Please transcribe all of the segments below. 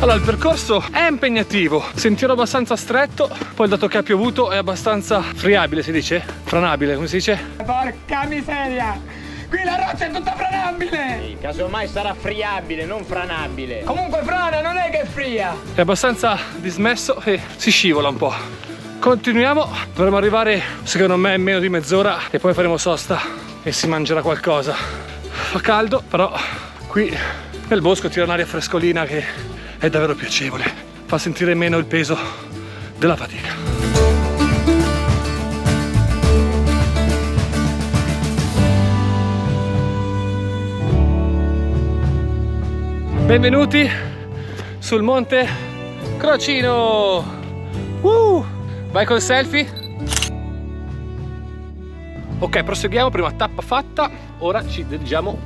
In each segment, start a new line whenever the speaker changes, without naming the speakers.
Allora, il percorso è impegnativo, sentiero abbastanza stretto, poi dato che ha piovuto è abbastanza friabile, si dice? Franabile, come si dice?
Porca miseria! Qui la roccia è tutta franabile!
Sì, casomai sarà friabile, non franabile.
Comunque frana, non è che è fria!
È abbastanza dismesso e si scivola un po'. Continuiamo, dovremo arrivare secondo me in meno di mezz'ora e poi faremo sosta e si mangerà qualcosa. Fa caldo, però qui nel bosco tira un'aria frescolina che è davvero piacevole, fa sentire meno il peso della fatica. Benvenuti sul monte Crocino. Vai col selfie. Ok, proseguiamo, prima tappa fatta. Ora ci dirigiamo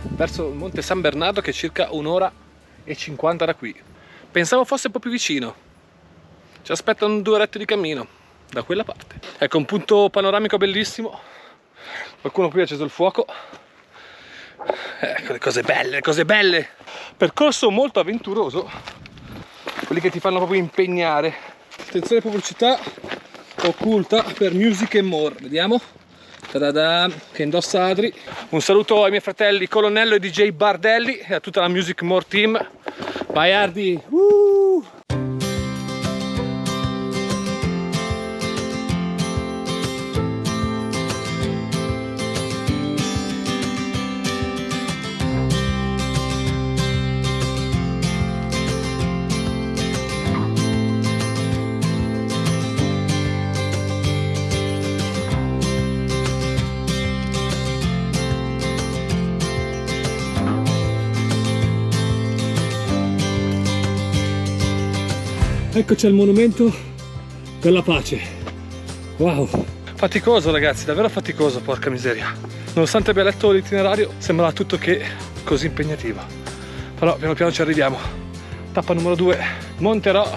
verso il monte San Bernardo, che è circa 1:50 da qui. Pensavo fosse un po' più vicino. Ci aspettano 2 orette di cammino da quella parte. Ecco un punto panoramico bellissimo. Qualcuno qui ha acceso il fuoco. Ecco le cose belle, le cose belle. Percorso molto avventuroso, quelli che ti fanno proprio impegnare. Attenzione, pubblicità occulta per Music and More. Vediamo. Ta-da-da, che indossa Adri. Un saluto ai miei fratelli Colonnello e DJ Bardelli e a tutta la Music More team. Vai Ardi! Eccoci al monumento della pace. Wow, faticoso ragazzi, davvero faticoso, porca miseria. Nonostante abbia letto l'itinerario sembrava tutto che così impegnativo, però piano piano ci arriviamo. Tappa numero 2, Monterò,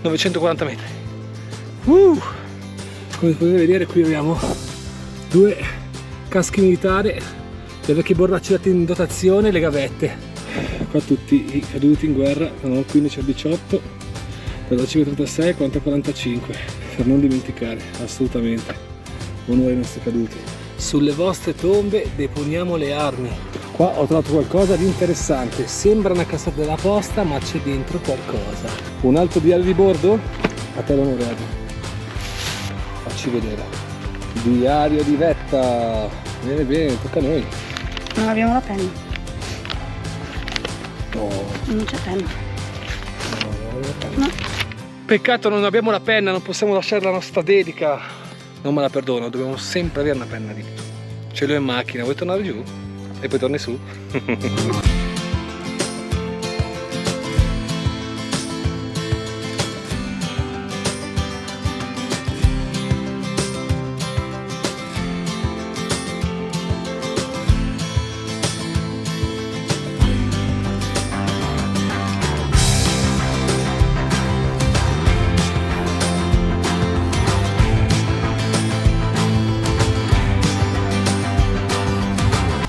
940 metri. Come potete vedere qui abbiamo 2 caschi militari, le vecchie borracce date in dotazione, le gavette. Qua tutti i caduti in guerra, sono 15 al 18. Per la 536 e 4045, per non dimenticare, assolutamente, onore ai nostri caduti. Sulle vostre tombe deponiamo le armi. Qua ho trovato qualcosa di interessante, sembra una cassetta della posta ma c'è dentro qualcosa. Un altro diario di bordo? A te l'onore, Adri. Facci vedere. Diario di vetta. Bene bene, tocca a noi.
Non abbiamo la penna. Non c'è penna. No.
Peccato non abbiamo la penna, non possiamo lasciare la nostra dedica. Non me la perdono, dobbiamo sempre avere una penna dito. Ce l'ho in macchina, vuoi tornare giù? E poi torni su?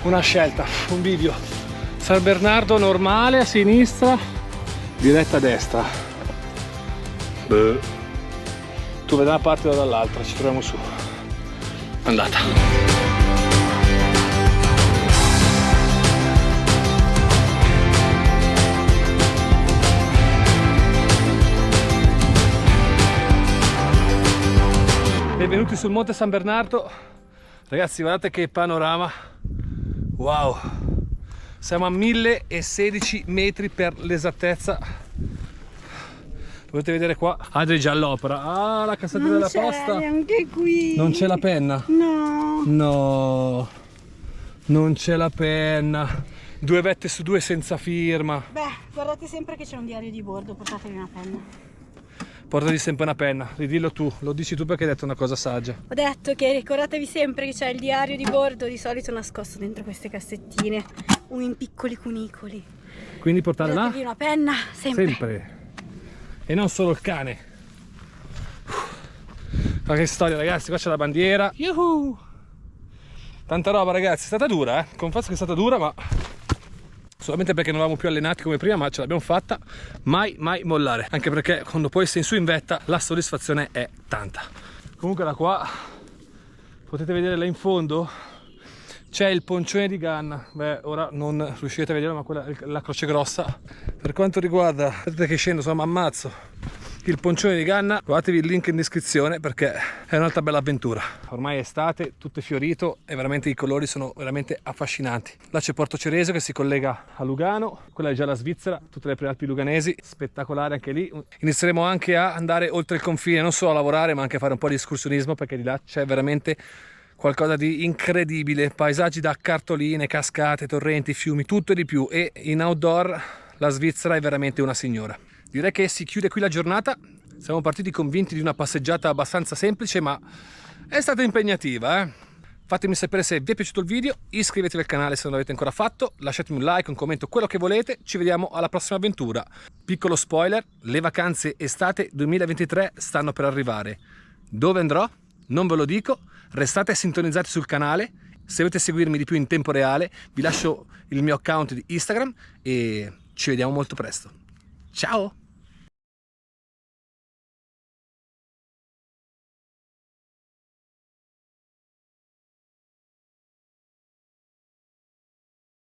Una scelta, un bivio. San Bernardo normale a sinistra, diretta a destra. Beh. Tu vai da una parte o dall'altra, ci troviamo su. Andata. Benvenuti sul Monte San Bernardo. Ragazzi, guardate che panorama. Wow, siamo a 1016 metri per l'esattezza. Potete vedere qua Adri già all'opera. Ah, la cassetta della posta.
Anche qui.
Non c'è la penna?
No.
No, non c'è la penna. 2 vette su 2 senza firma.
Beh, guardate sempre che c'è un diario di bordo, portatevi una penna.
Portati sempre una penna, ridillo tu, lo dici tu perché hai detto una cosa saggia.
Ho detto che ricordatevi sempre che c'è il diario di bordo di solito nascosto dentro queste cassettine o in piccoli cunicoli.
Quindi portare là?
Portatevi una penna sempre.
Sempre. E non solo il cane. Ma che storia ragazzi, qua c'è la bandiera. Yuhu! Tanta roba ragazzi, è stata dura confesso che è stata dura, ma solamente perché non eravamo più allenati come prima, ma ce l'abbiamo fatta. Mai mollare, anche perché quando poi sei su in vetta la soddisfazione è tanta. Comunque da qua potete vedere là in fondo c'è il poncione di Ganna. Beh, ora non riuscite a vederlo, ma quella è la Croce Grossa. Per quanto riguarda, vedete che scendo, insomma ammazzo il poncione di Ganna, guardatevi il link in descrizione perché è un'altra bella avventura. Ormai è estate, tutto è fiorito e veramente i colori sono veramente affascinanti. Là c'è Porto Ceresio che si collega a Lugano, quella è già la Svizzera, tutte le prealpi luganesi, spettacolare anche lì. Inizieremo anche a andare oltre il confine, non solo a lavorare ma anche a fare un po' di escursionismo, perché di là c'è veramente qualcosa di incredibile, paesaggi da cartoline, cascate, torrenti, fiumi, tutto e di più. E in outdoor la Svizzera è veramente una signora. Direi che si chiude qui la giornata. Siamo partiti convinti di una passeggiata abbastanza semplice, ma è stata impegnativa. Fatemi sapere se vi è piaciuto il video, iscrivetevi al canale se non l'avete ancora fatto, lasciatemi un like, un commento, quello che volete. Ci vediamo alla prossima avventura. Piccolo spoiler, le vacanze estate 2023 stanno per arrivare. Dove andrò? Non ve lo dico, restate sintonizzati sul canale. Se volete seguirmi di più in tempo reale vi lascio il mio account di Instagram e ci vediamo molto presto. Ciao!